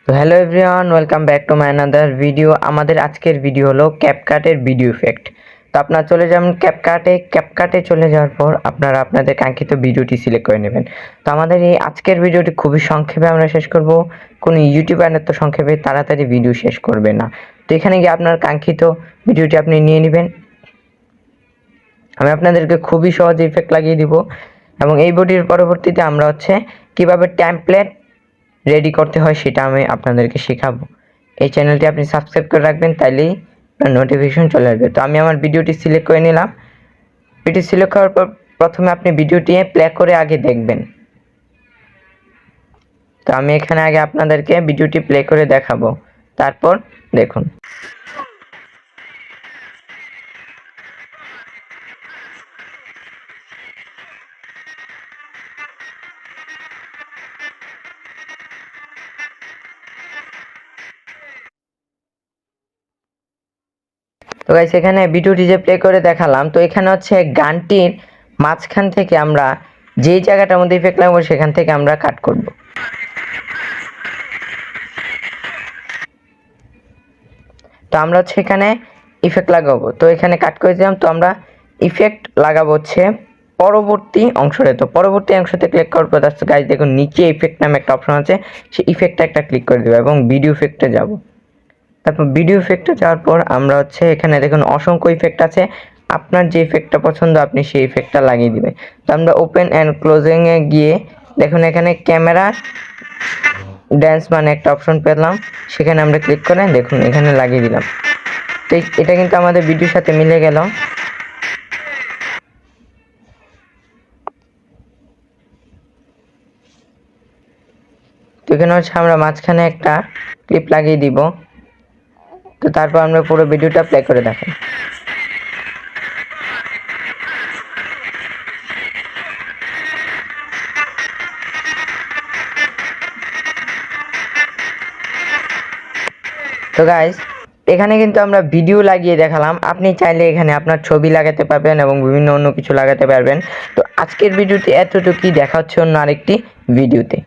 তো hello everyone, welcome back to my another video. আমাদের আজকের ভিডিও হলো ক্যাপকাটের ভিডিও ইফেক্ট। তো আপনারা চলে যাবেন ক্যাপকাটে চলে যাওয়ার পর আপনারা আপনাদের কাঙ্ক্ষিত ভিডিওটি সিলেক্ট করে নেবেন। তো আমাদের এই আজকের ভিডিওটি খুবই সংক্ষেপে আমরা শেষ করব। কোনো ইউটিউবার এত সংক্ষেপে তাড়াতাড়ি ভিডিও শেষ করবে না। তো এখানে গিয়ে আপনার কাঙ্ক্ষিত ভিডিওটি আপনি নিয়ে নেবেন। আমি আপনাদেরকে খুবই সহজ ইফেক্ট লাগিয়ে দিব এবং এই ভিডিওর পরবর্তীতে আমরা কিভাবে টেমপ্লেট রেডি করতে হয় সেটা আমি আপনাদেরকে শেখাবো। এই চ্যানেলটি আপনি সাবস্ক্রাইব করে রাখবেন, তাইলেই নোটিফিকেশন চলে আসবে। তো আমি আমার ভিডিওটি সিলেক্ট করে নিলাম। ভিডিও সিলেক্ট করার পর প্রথমে আপনি ভিডিওটি প্লে করে আগে দেখবেন। তো আমি এখানে আগে আপনাদেরকে ভিডিওটি প্লে করে দেখাবো, তারপর দেখুন। তো গাইস, এখানে ভিডিওটি যে প্লে করে দেখালাম, তো এখানে গানটির মাঝখান থেকে আমরা যেই জায়গাটার মধ্যে ইফেক্ট লাগাবো সেখান থেকে আমরা কাট করব। তো আমরা এখানে ইফেক্ট লাগাবো, তো এখানে কাট করে দিলাম। তো আমরা ইফেক্ট লাগাবো পরবর্তী অংশে। তো পরবর্তী অংশতে ক্লিক করার পর গাইস দেখুন নিচে ইফেক্ট নামে একটা অপশন আছে, সেই ইফেক্টটা একটা ক্লিক করে দেবো এবং ভিডিও ইফেক্টে যাব। তারপর ভিডিও ইফেক্টে যাওয়ার পর আমরা এখানে দেখুন অসংখ্য ইফেক্ট আছে। আপনার যে ইফেক্টটা পছন্দ আপনি সেই ইফেক্টটা লাগিয়ে দিবেন। তো আমরা ওপেন অ্যান্ড ক্লোজিং এ গিয়ে দেখুন এখানে ক্যামেরা ড্যান্স মানে একটা অপশন পেলাম, সেখানে আমরা ক্লিক করে দেখুন এখানে লাগিয়ে দিলাম। তো এটা কিন্তু আমাদের ভিডিওর সাথে মিলে গেল। তো এখানে আমরা মাঝখানে একটা ক্লিপ লাগিয়ে দিব। তো তারপর আমরা পুরো ভিডিওটা প্লে করে দেখেন। তো গাইস, এখানে কিন্তু আমরা ভিডিও লাগিয়ে দেখালাম, আপনি চাইলে এখানে আপনার ছবি লাগাতে পারবেন এবং বিভিন্ন অন্য কিছু লাগাতে পারবেন। তো আজকের ভিডিওটি এতটুকুই, দেখা হচ্ছে অন্য আরেকটি ভিডিওতে।